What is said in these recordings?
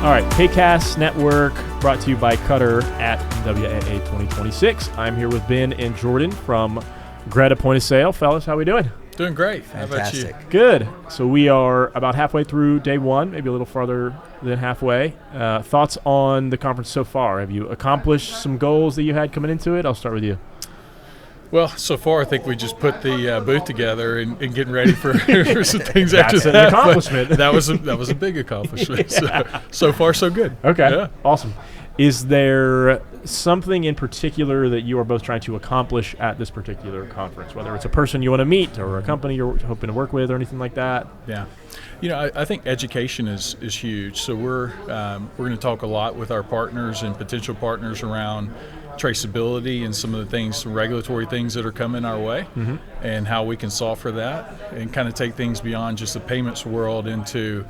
All right, Paycast Network brought to you by Cutter at MWAA 2026. I'm here with Ben and Jordan from Greta Point of Sale. Fellas, how we doing? Doing great. Fantastic. How about you? Good. So we are about halfway through day one, maybe a little farther than halfway. Thoughts on the conference so far? Have you accomplished some goals that you had coming into it? I'll start with you. Well, so far I think we just put the booth together and getting ready for, for some things after That's an that. accomplishment. That was a big accomplishment. Yeah. So far so good. Okay. Yeah. Awesome. Is there something in particular that you are both trying to accomplish at this particular conference, whether it's a person you want to meet or a company you're hoping to work with or anything like that? Yeah. You know, I think education is huge. So we're going to talk a lot with our partners and potential partners around traceability and some of the things, some regulatory things that are coming our way, and how we can solve for that and kind of take things beyond just the payments world into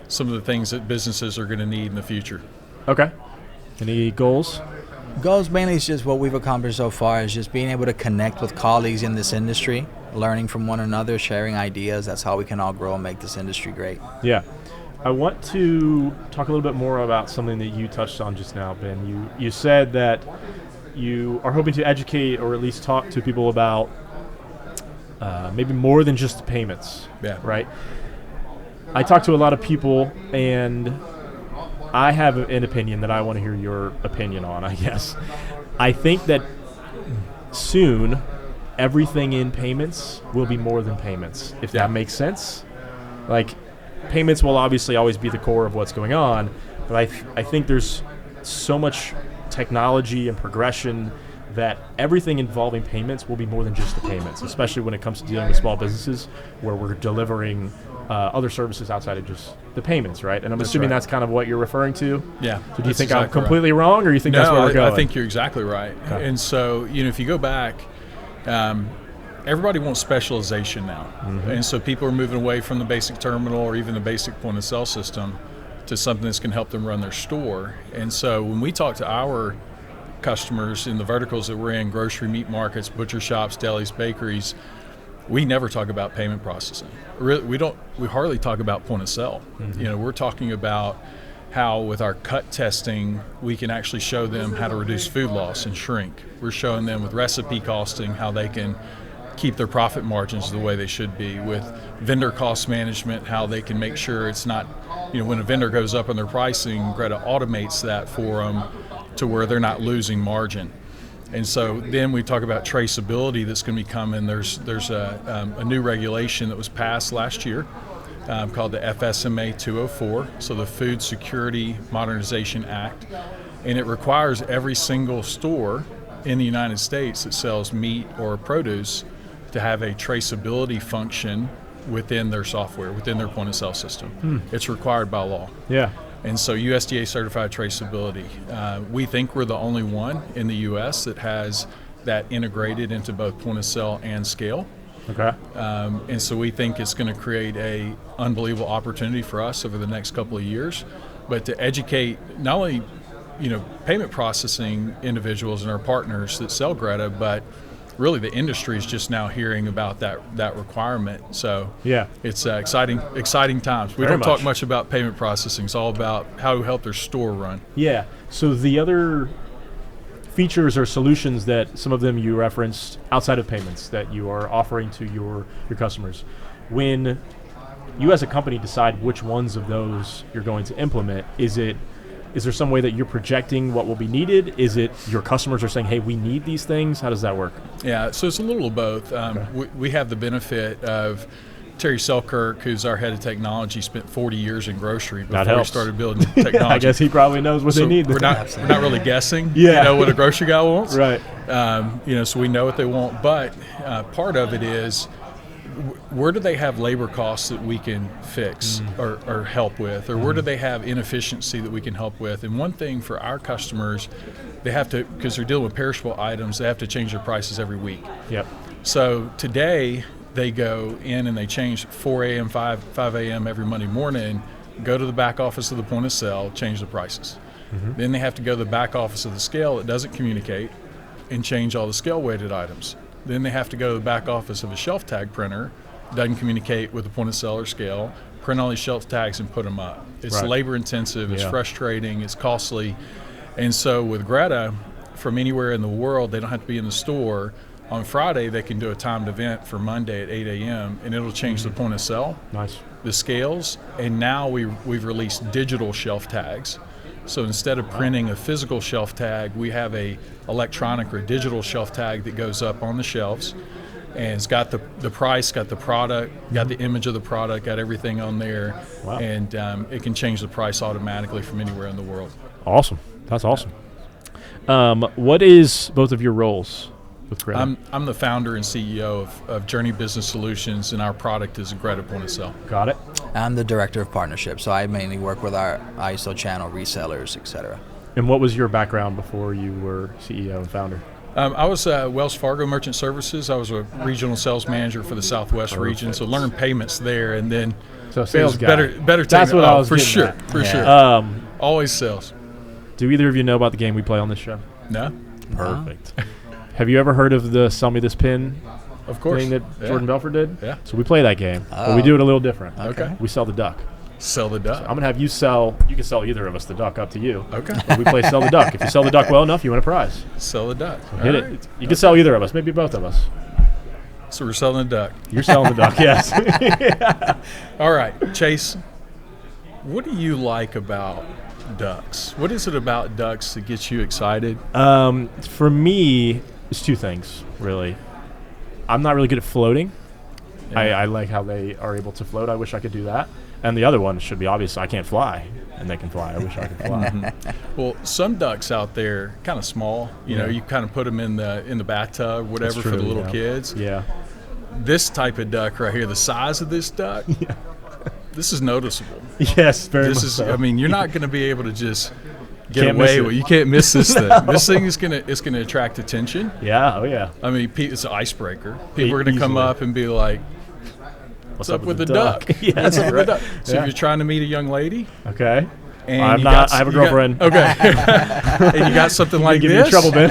some of the things that businesses are going to need in the future. Okay. Any goals? Goals mainly is just what we've accomplished so far is just being able to connect with colleagues in this industry, learning from one another, sharing ideas. That's how we can all grow and make this industry great. Yeah. I want to talk a little bit more about something that you touched on just now, Ben. You said that you are hoping to educate or at least talk to people about maybe more than just payments. Yeah. Right? I talk to a lot of people, and I have an opinion that I want to hear your opinion on, I guess. I think that soon everything in payments will be more than payments, if that makes sense. Like, payments will obviously always be the core of what's going on, but I think there's so much technology and progression that everything involving payments will be more than just the payments, especially when it comes to dealing with small businesses where we're delivering other services outside of just the payments, right? And I'm assuming that's kind of what you're referring to. Yeah. So do you think I'm completely wrong, or you think that's where we're going? I think you're exactly right. Okay. And so, you know, if you go back, everybody wants specialization now. And so people are moving away from the basic terminal or even the basic point of sale system to something that's going to help them run their store. And so when we talk to our customers in the verticals that we're in, grocery, meat markets, butcher shops, delis, bakeries, we never talk about payment processing. We hardly talk about point of sale. You know, we're talking about how with our cut testing, we can actually show them how to reduce food loss and shrink. We're showing them with recipe costing how they can keep their profit margins the way they should be, with vendor cost management, how they can make sure it's not, you know, when a vendor goes up on their pricing, Greta automates that for them to where they're not losing margin. And so then we talk about traceability that's going to be coming. There's a new regulation that was passed last year called the FSMA 204, so the Food Security Modernization Act, and it requires every single store in the United States that sells meat or produce to have a traceability function within their software, within their point of sale system. It's required by law. Yeah. And so USDA certified traceability. We think we're the only one in the U.S. that has that integrated into both point of sale and scale. Okay. And so we think it's going to create a unbelievable opportunity for us over the next couple of years, but to educate not only, you know, payment processing individuals and our partners that sell Greta, but really the industry is just now hearing about that requirement. So yeah, it's exciting times. We don't talk much about payment processing. It's all about how to help their store run. Yeah. So the other features or solutions that some of them you referenced outside of payments that you are offering to your customers, when you as a company decide which ones of those you're going to implement, is there some way that you're projecting what will be needed? Is it your customers are saying, hey, we need these things? How does that work? Yeah, so it's a little of both. We have the benefit of Terry Selkirk, who's our head of technology, spent 40 years in grocery before he started building technology. I guess he probably knows what they need. We're not really guessing, you know, what a grocery guy wants. Right. You know, so we know what they want. But part of it is, where do they have labor costs that we can fix or help with? Or where do they have inefficiency that we can help with? And one thing for our customers, they have to, because they're dealing with perishable items, they have to change their prices every week. Yep. So today, they go in and they change 4 a.m., 5 a.m. every Monday morning, go to the back office of the point of sale, change the prices. Then they have to go to the back office of the scale that doesn't communicate and change all the scale-weighted items. Then they have to go to the back office of a shelf tag printer, doesn't communicate with the point of sale or scale, print all these shelf tags and put them up. It's Right. labor intensive, it's Yeah. frustrating, it's costly. And so with Greta, from anywhere in the world, they don't have to be in the store. On Friday, they can do a timed event for Monday at 8 a.m., and it'll change the point of sale, Nice. the scales, and now we've released digital shelf tags. So instead of printing a physical shelf tag, we have a electronic or digital shelf tag that goes up on the shelves, and it's got the price, got the product, got the image of the product, got everything on there, Wow. and it can change the price automatically from anywhere in the world. Awesome. That's awesome. What is both of your roles with Greta? I'm the founder and CEO of Journey Business Solutions, and our product is Greta Point of Sale. Got it. I'm the director of partnerships, so I mainly work with our ISO channel resellers, etc. And what was your background before you were CEO and founder? I was Wells Fargo Merchant Services. I was a regional sales manager for the Southwest region, so learned payments there, and then So sales guy. better. That's what I was for getting sure, at. for sure. Always sales. Do either of you know about the game we play on this show? No, Perfect. Have you ever heard of the Sell Me This Pin of course. thing that Yeah. Jordan Belfort did? Yeah. So we play that game, but we Oh. do it a little different. Okay. We sell the duck. Sell the duck. I'm going to have you sell, you can sell either of us the duck, up to you. Okay. But we play Sell the Duck. If you sell the duck well enough, you win a prize. Sell the duck. Hit All it. right. You can sell either of us, maybe both of us. So we're selling the duck. You're selling the duck, yes. All right, Chase. What do you like about ducks? What is it about ducks that gets you excited? For me, it's two things, really. I'm not really good at floating. Yeah. I like how they are able to float. I wish I could do that. And the other one should be obvious. I can't fly, and they can fly. I wish I could fly. Well, some ducks out there kind of small. You know, Yeah. you kind of put them in the bathtub, whatever, That's for the true, little yeah. kids. Yeah. This type of duck right here, the size of this duck, this is noticeable. Yes, very This much is. so. I mean, you're not going to be able to just get Can't miss away it. with. You can't miss this thing. This thing is gonna attract attention. Yeah, oh yeah. I mean, it's an icebreaker. People are going to come Easily. up and be like, "What's up with the duck? Yeah, What's up with right. the duck?" So Yeah. if you're trying to meet a young lady, Okay. and I'm you not. got- I have a you got- girlfriend. okay, and you got something like Give me in this, trouble, Ben.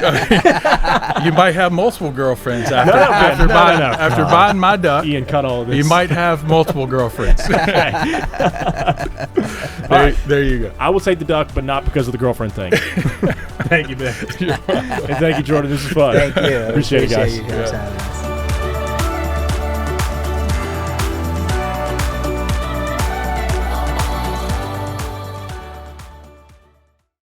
you might have multiple girlfriends after No, after no, buying no. after buying my duck. Ian, cut all of this. You might have multiple girlfriends. there you go. I will take the duck, but not because of the girlfriend thing. Thank you, Ben. And thank you, Jordan. This is fun. Thank you. Appreciate it, guys. You guys having us.